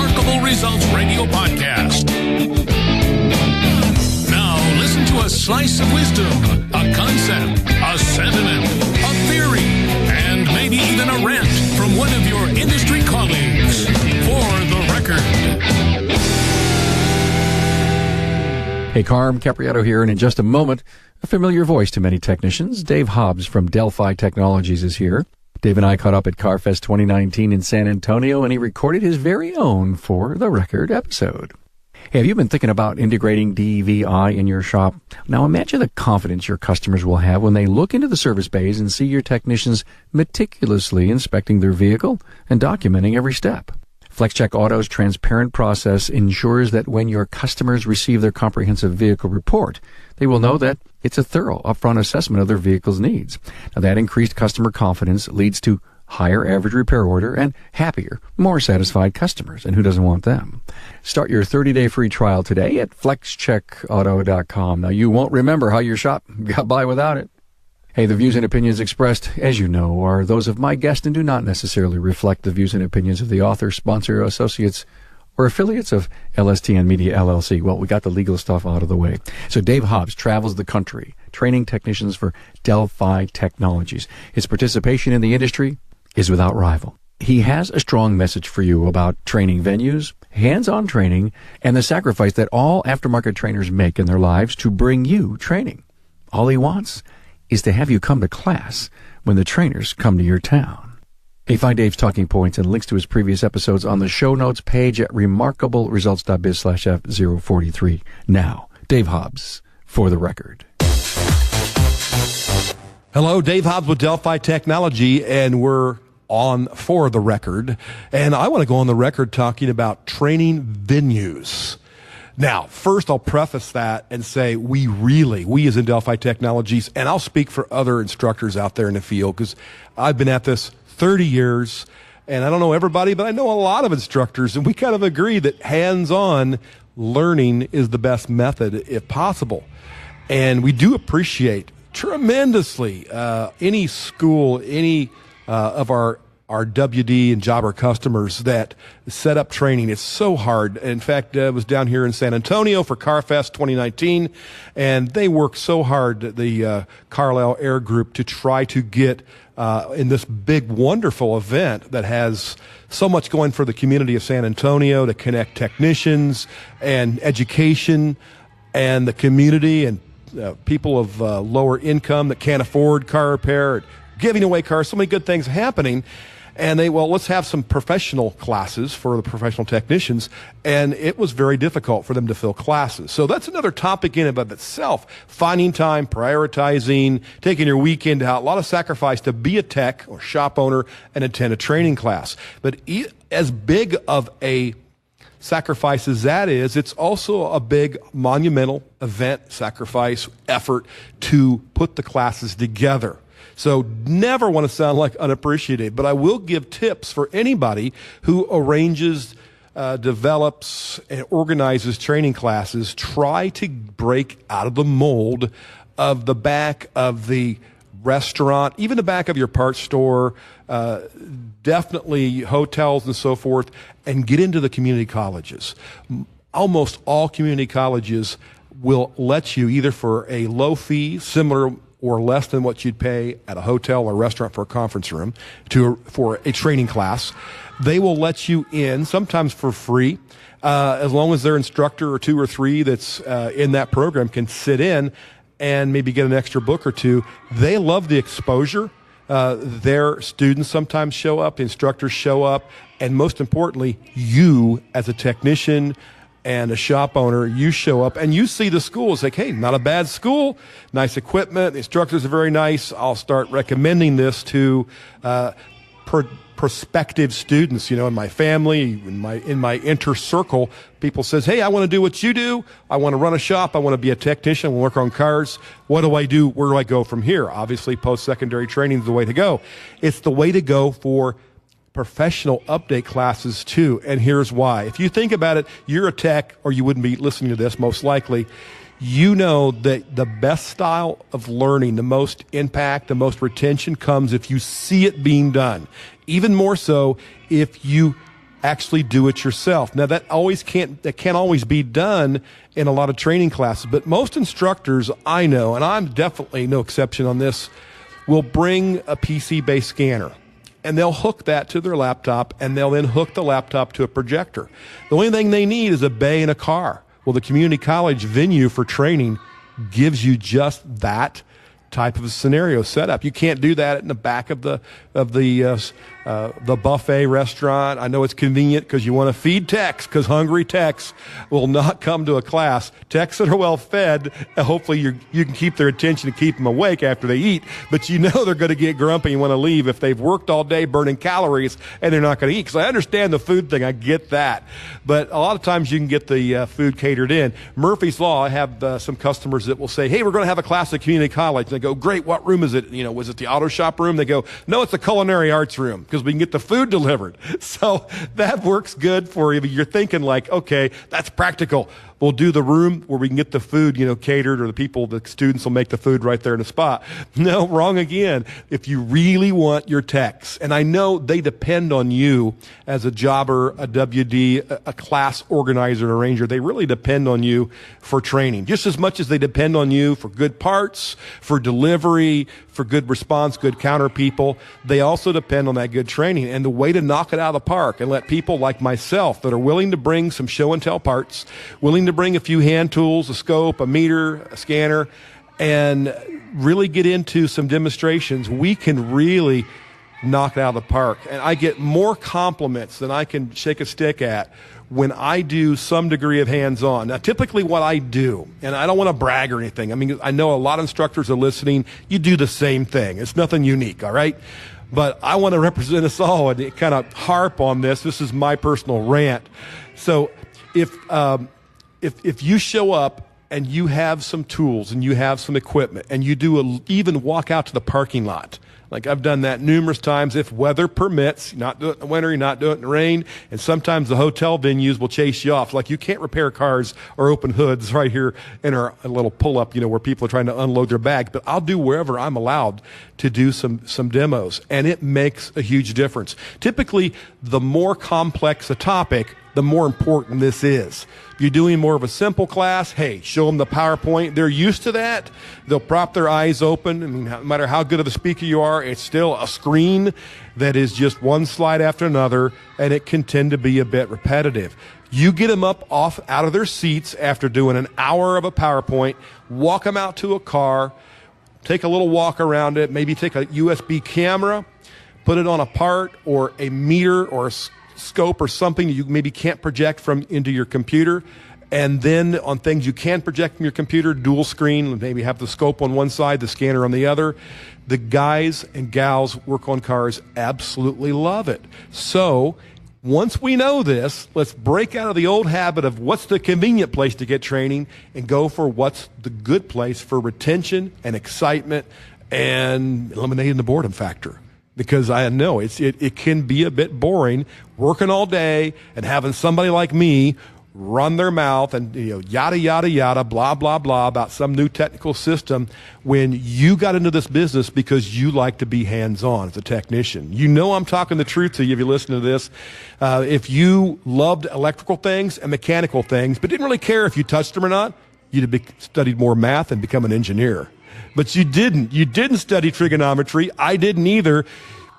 Remarkable Results Radio Podcast. Now listen to a slice of wisdom, a concept, a sentiment, a theory, and maybe even a rant from one of your industry colleagues. For the record. Hey, Carm Capriato here, and in just a moment, a familiar voice to many technicians. Dave Hobbs from Delphi Technologies is here. Dave and I caught up at CarFest 2019 in San Antonio, and he recorded his very own For the Record episode. Hey, have you been thinking about integrating DVI in your shop? Now imagine the confidence your customers will have when they look into the service bays and see your technicians meticulously inspecting their vehicle and documenting every step. FlexCheck Auto's transparent process ensures that when your customers receive their comprehensive vehicle report, they will know that it's a thorough, upfront assessment of their vehicle's needs. Now, that increased customer confidence leads to higher average repair order and happier, more satisfied customers. And who doesn't want them? Start your 30-day free trial today at flexcheckauto.com. Now, you won't remember how your shop got by without it. Hey, the views and opinions expressed, as you know, are those of my guest and do not necessarily reflect the views and opinions of the author, sponsor, associates, or affiliates of LSTN Media LLC. Well, we got the legal stuff out of the way. So Dave Hobbs travels the country, training technicians for Delphi Technologies. His participation in the industry is without rival. He has a strong message for you about training venues, hands-on training, and the sacrifice that all aftermarket trainers make in their lives to bring you training. All he wants is to have you come to class when the trainers come to your town. Hey, find Dave's talking points and links to his previous episodes on the show notes page at remarkableresults.biz/F043. Now, Dave Hobbs, For the Record. Hello, Dave Hobbs with Delphi Technology, and we're on For the Record. And I want to go on the record talking about training venues. Now, first I'll preface that and say we as in Delphi Technologies, and I'll speak for other instructors out there in the field because I've been at this 30 years, and I don't know everybody, but I know a lot of instructors, and we kind of agree that hands-on learning is the best method if possible. And we do appreciate tremendously any school, any of our WD and jobber customers that set up training. It's so hard. In fact, I was down here in San Antonio for CarFest 2019, and they worked so hard, the Carlisle Air Group, to try to get in this big, wonderful event that has so much going for the community of San Antonio to connect technicians and education and the community and people of lower income that can't afford car repair, giving away cars, so many good things happening. And let's have some professional classes for the professional technicians. And it was very difficult for them to fill classes. So that's another topic in and of itself. Finding time, prioritizing, taking your weekend out, a lot of sacrifice to be a tech or shop owner and attend a training class. But as big of a sacrifice as that is, it's also a big monumental event, sacrifice, effort to put the classes together. So never want to sound like unappreciative, but I will give tips for anybody who arranges, develops, and organizes training classes. Try to break out of the mold of the back of the restaurant, even the back of your parts store, definitely hotels and so forth, and get into the community colleges. Almost all community colleges will let you, either for a low fee, similar or less than what you'd pay at a hotel or restaurant for a conference room, for a training class. They will let you in, sometimes for free, as long as their instructor or two or three that's in that program can sit in and maybe get an extra book or two. They love the exposure. Their students sometimes show up, instructors show up, and most importantly, you as a technician and a shop owner, you show up and you see the school. It's like, hey, not a bad school, nice equipment, the instructors are very nice. I'll start recommending this to prospective students, in my family, in my inner circle. People says, hey, I want to do what you do. I want to run a shop. I want to be a technician. I want to work on cars. What do I do? Where do I go from here? Obviously, post-secondary training is the way to go. It's the way to go for professional update classes too. And here's why. If you think about it, you're a tech, or you wouldn't be listening to this most likely. You know that the best style of learning, the most impact, the most retention comes if you see it being done. Even more so if you actually do it yourself. Now that can't always be done in a lot of training classes, but most instructors I know, and I'm definitely no exception on this, will bring a PC-based scanner. And they'll hook that to their laptop, and they'll then hook the laptop to a projector. The only thing they need is a bay and a car. Well, the community college venue for training gives you just that type of scenario setup. You can't do that in the back of the buffet restaurant. I know it's convenient because you want to feed techs, because hungry techs will not come to a class. Techs that are well fed, hopefully you can keep their attention and keep them awake after they eat, but you know they're going to get grumpy and want to leave if they've worked all day burning calories and they're not going to eat. Because I understand the food thing, I get that, but a lot of times you can get the food catered in. Murphy's Law, I have some customers that will say, hey, we're going to have a class at community college. And they go, great, what room is it? Was it the auto shop room? They go, no, it's the culinary arts room, because we can get the food delivered. So that works good for you. You're thinking like, okay, that's practical. We'll do the room where we can get the food, catered, or the students will make the food right there in the spot. No, wrong again. If you really want your techs, and I know they depend on you as a jobber, a WD, a class organizer, and arranger, they really depend on you for training, just as much as they depend on you for good parts, for delivery, for good response, good counter people. They also depend on that good training. And the way to knock it out of the park and let people like myself that are willing to bring some show and tell parts, willing to bring a few hand tools, a scope, a meter, a scanner, and really get into some demonstrations, we can really knock it out of the park. And I get more compliments than I can shake a stick at when I do some degree of hands-on. Now, typically what I do, and I don't want to brag or anything, I know a lot of instructors are listening, you do the same thing. It's nothing unique, all right? But I want to represent us all and kind of harp on this. This is my personal rant. So if you show up and you have some tools and you have some equipment and you even walk out to the parking lot, like I've done that numerous times, if weather permits, you're not do it in the winter, you're not do it in the rain, and sometimes the hotel venues will chase you off. Like you can't repair cars or open hoods right here in our little pull-up, where people are trying to unload their bag, but I'll do wherever I'm allowed to do some demos, and it makes a huge difference. Typically, the more complex a topic, the more important this is. If you're doing more of a simple class, hey, show them the PowerPoint. They're used to that. They'll prop their eyes open. No matter how good of a speaker you are, it's still a screen that is just one slide after another, and it can tend to be a bit repetitive. You get them out of their seats after doing an hour of a PowerPoint, walk them out to a car, take a little walk around it, maybe take a USB camera, put it on a part or a meter or a scope or something you maybe can't project into your computer, and then on things you can project from your computer, dual screen, maybe have the scope on one side, the scanner on the other. The guys and gals work on cars absolutely love it. So once we know this, let's break out of the old habit of what's the convenient place to get training and go for what's the good place for retention and excitement and eliminating the boredom factor. Because I know it can be a bit boring working all day and having somebody like me run their mouth and yada yada yada blah blah blah about some new technical system when you got into this business because you like to be hands-on as a technician. I'm talking the truth to you if you listen to this. If you loved electrical things and mechanical things but didn't really care if you touched them or not, you'd have studied more math and become an engineer. But you didn't. You didn't study trigonometry. I didn't either.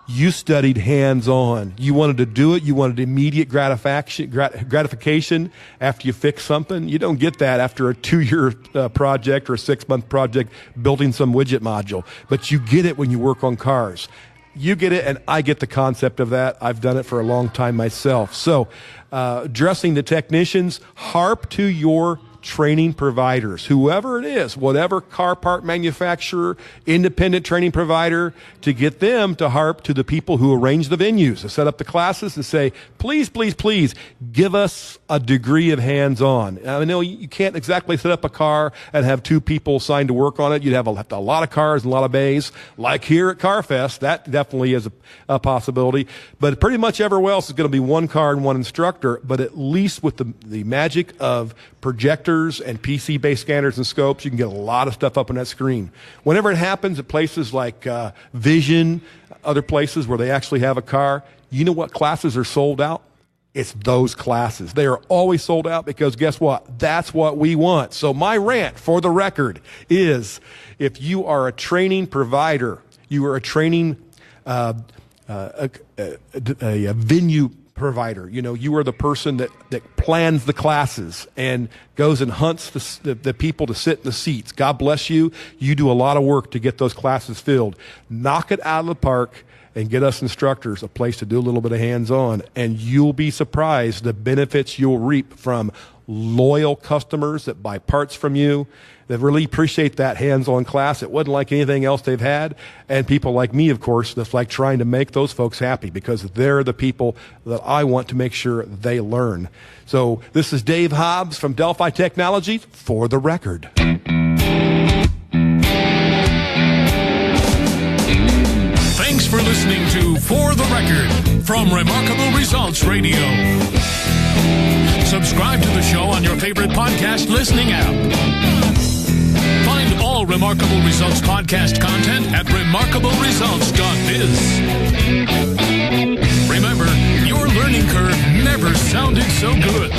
You studied hands-on. You wanted to do it. You wanted immediate gratification after you fix something. You don't get that after a 2-year project or a 6-month project building some widget module. But you get it when you work on cars. You get it, and I get the concept of that. I've done it for a long time myself. So, addressing the technicians, harp to your training providers, whoever it is, whatever car part manufacturer, independent training provider, to get them to harp to the people who arrange the venues, to set up the classes and say, please, please, please give us a degree of hands-on. I know you can't exactly set up a car and have 2 people assigned to work on it. You'd have a lot of cars and a lot of bays, like here at CarFest. That definitely is a possibility. But pretty much everywhere else is going to be 1 car and 1 instructor, but at least with the magic of projectors and PC-based scanners and scopes, you can get a lot of stuff up on that screen. Whenever it happens at places like Vision, other places where they actually have a car, you know what classes are sold out? It's those classes. They are always sold out because guess what? That's what we want. So my rant, for the record, is if you are a training provider, you are a training a venue provider. You are the person that plans the classes and goes and hunts the people to sit in the seats. God bless you. You do a lot of work to get those classes filled. Knock it out of the park and get us instructors a place to do a little bit of hands-on, and you'll be surprised the benefits you'll reap from loyal customers that buy parts from you, that really appreciate that hands-on class. It wasn't like anything else they've had, and people like me, of course, that's like trying to make those folks happy because they're the people that I want to make sure they learn. So this is Dave Hobbs from Delphi Technologies, for the record. Thanks for listening to For the Record from Remarkable Results Radio. Subscribe to the show on your favorite podcast listening app. Find all Remarkable Results podcast content at remarkableresults.biz. Remember, your learning curve never sounded so good.